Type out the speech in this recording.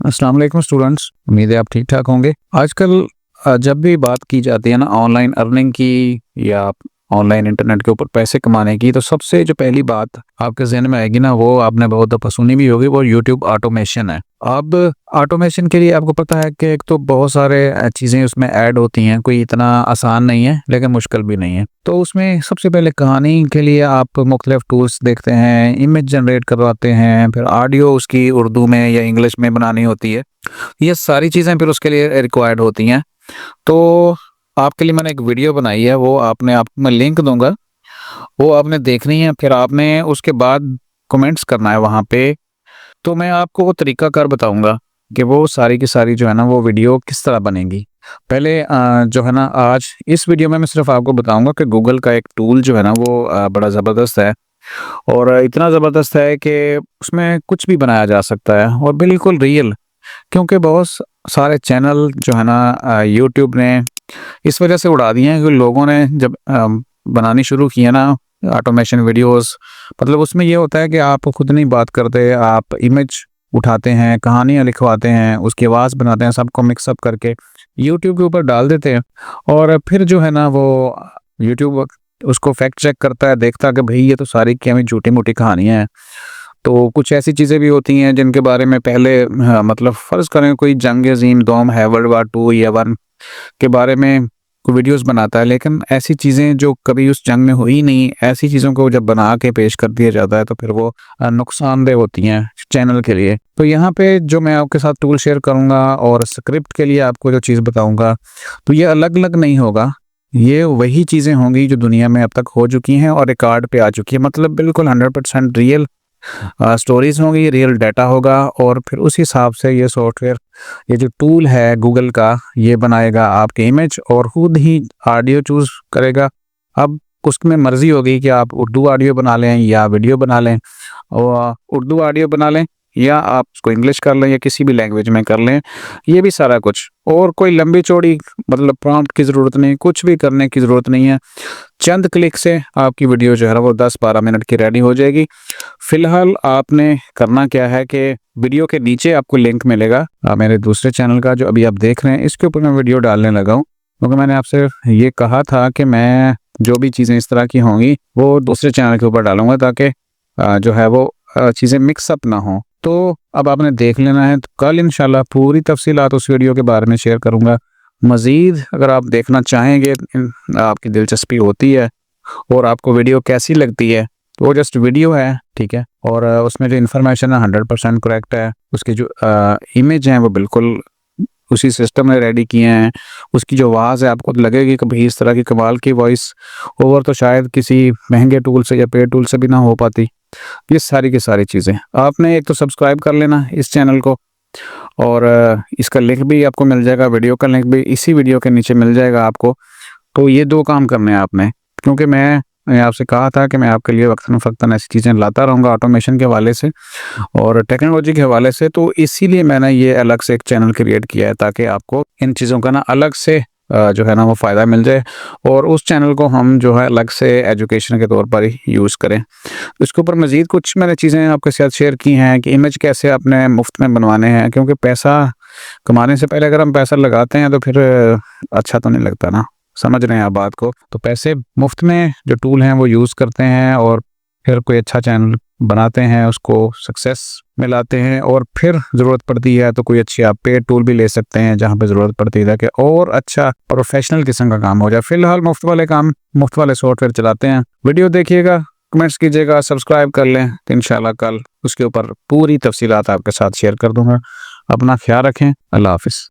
अस्सलाम वालेकुम स्टूडेंट्स, उम्मीद है आप ठीक ठाक होंगे। आजकल जब भी बात की जाती है ना ऑनलाइन अर्निंग की या ऑनलाइन इंटरनेट के ऊपर पैसे कमाने की, तो सबसे जो पहली बात आपके ज़हन में आएगी ना, वो आपने बहुत दफ़ा सुनी भी होगी, वो यूट्यूब ऑटोमेशन है। अब ऑटोमेशन के लिए आपको पता है कि एक तो बहुत सारे चीज़ें उसमें ऐड होती हैं, कोई इतना आसान नहीं है लेकिन मुश्किल भी नहीं है। तो उसमें सबसे पहले कहानी के लिए आप मुख्तलिफ टूल्स देखते हैं, इमेज जनरेट करवाते हैं, फिर ऑडियो उसकी उर्दू में या इंग्लिश में बनानी होती है। ये सारी चीज़ें फिर उसके लिए रिक्वायर्ड होती हैं। तो आपके लिए मैंने एक वीडियो बनाई है, वो आपको मैं लिंक दूँगा, वो आपने देखनी है, फिर आपने उसके बाद कमेंट्स करना है वहाँ पे। तो मैं आपको वो तरीकाकार बताऊँगा कि वो सारी की सारी जो है ना वो वीडियो किस तरह बनेगी। पहले जो है ना आज इस वीडियो में मैं सिर्फ़ आपको बताऊँगा कि गूगल का एक टूल जो है ना वो बड़ा ज़बरदस्त है और इतना ज़बरदस्त है कि उसमें कुछ भी बनाया जा सकता है और बिल्कुल रियल। क्योंकि बहुत सारे चैनल जो है ना यूट्यूब ने इस वजह से उड़ा दिए हैं कि लोगों ने जब बनानी शुरू की है ना ऑटोमेशन वीडियोस, मतलब उसमें ये होता है कि आप खुद नहीं बात करते, आप इमेज उठाते हैं, कहानियाँ लिखवाते हैं, उसकी आवाज़ बनाते हैं, सबको मिक्सअप करके यूट्यूब के ऊपर डाल देते हैं और फिर जो है ना वो यूट्यूब उसको फैक्ट चेक करता है, देखता है कि भाई ये तो सारी की हमें झूठी-मूठी कहानियाँ हैं। तो कुछ ऐसी चीज़ें भी होती हैं जिनके बारे में पहले मतलब फ़र्ज़ करें कोई जंग-ए-ज़ीन दोम है, वर्ल्ड वार 2 या 1 के बारे में कोई वीडियोज़ बनाता है, लेकिन ऐसी चीज़ें जो कभी उस जंग में हुई नहीं, ऐसी चीज़ों को जब बना के पेश कर दिया जाता है तो फिर वो नुकसानदेह होती हैं चैनल के लिए। तो यहाँ पे जो मैं आपके साथ टूल शेयर करूँगा और स्क्रिप्ट के लिए आपको जो चीज़ बताऊँगा, तो ये अलग-अलग नहीं होगा। ये वही चीज़ें होंगी जो दुनिया में अब तक हो चुकी हैं और रिकॉर्ड पे आ चुकी है, मतलब बिल्कुल 100% रियल स्टोरीज़ होंगी, रियल डाटा होगा और फिर उस हिसाब से ये सॉफ्टवेयर, ये जो टूल है गूगल का, ये बनाएगा आपकी इमेज और खुद ही ऑडियो चूज़ करेगा। अब उसमें मर्ज़ी होगी कि आप उर्दू ऑडियो बना लें या वीडियो बना लें और उर्दू ऑडियो बना लें या आप उसको इंग्लिश कर लें या किसी भी लैंग्वेज में कर लें, ये भी सारा कुछ। और कोई लंबी-चौड़ी मतलब प्रॉम्प्ट की ज़रूरत नहीं, कुछ भी करने की ज़रूरत नहीं है। चंद क्लिक से आपकी वीडियो जो है ना वो 10-12 मिनट की रेडी हो जाएगी। फ़िलहाल आपने करना क्या है कि वीडियो के नीचे आपको लिंक मिलेगा मेरे दूसरे चैनल का जो अभी आप देख रहे हैं, इसके ऊपर मैं वीडियो डालने लगा हूँ। क्योंकि मैंने आपसे ये कहा था कि मैं जो भी चीज़ें इस तरह की होंगी वो दूसरे चैनल के ऊपर डालूँगा ताकि जो है वो चीज़ें मिक्स अप ना हों। तो अब आपने देख लेना है, तो कल इंशाल्लाह पूरी तफ़सीलात उस वीडियो के बारे में शेयर करूँगा। मज़ीद अगर आप देखना चाहेंगे, आपकी दिलचस्पी होती है और आपको वीडियो कैसी लगती है, तो वो जस्ट वीडियो है, ठीक है? और उसमें जो इन्फॉर्मेशन है 100% करेक्ट है। उसकी जो इमेज हैं वो बिल्कुल उसी सिस्टम ने रेडी किए हैं। उसकी जो आवाज़ है आपको लगेगी कि भाई इस तरह की कमाल की वॉइस ओवर तो शायद किसी महँगे टूल से या पेड टूल से भी ना हो पाती। ये सारी की सारी चीज़ें आपने एक तो सब्सक्राइब कर लेना इस चैनल को और इसका लिंक भी आपको मिल जाएगा, वीडियो का लिंक भी इसी वीडियो के नीचे मिल जाएगा आपको। तो ये 2 काम करने हैं आपने, क्योंकि मैंने आपसे कहा था कि मैं आपके लिए वक़्तन-फ़वक़्तन ऐसी चीज़ें लाता रहूँगा ऑटोमेशन के हवाले से और टेक्नोलॉजी के हवाले से, तो इसीलिए मैंने ये अलग से एक चैनल क्रिएट किया है ताकि आपको इन चीज़ों का ना अलग से जो है ना वो फ़ायदा मिल जाए और उस चैनल को हम जो है अलग से एजुकेशन के तौर पर ही यूज़ करें। इसके ऊपर मज़ीद कुछ मैंने चीज़ें आपके साथ शेयर की हैं कि इमेज कैसे आपने मुफ़्त में बनवाने हैं, क्योंकि पैसा कमाने से पहले अगर हम पैसा लगाते हैं तो फिर अच्छा तो नहीं लगता ना। समझ रहे हैं आप बात को? तो पैसे मुफ़्त में जो टूल हैं वो यूज़ करते हैं और फिर कोई अच्छा चैनल बनाते हैं, उसको सक्सेस में लाते हैं और फिर ज़रूरत पड़ती है तो कोई अच्छी आप पेड टूल भी ले सकते हैं जहाँ पे ज़रूरत पड़ती है ताकि और अच्छा प्रोफ़ेशनल किस्म का काम हो जाए। फ़िलहाल मुफ़्त वाले काम, मुफ़्त वाले सॉफ्टवेयर चलाते हैं। वीडियो देखिएगा, कमेंट्स कीजिएगा, सब्सक्राइब कर लें, तो इंशाल्लाह कल उसके ऊपर पूरी तफ़सीलात आपके साथ शेयर कर दूँगा। अपना ख़्याल रखें। अल्लाह हाफ़िज़।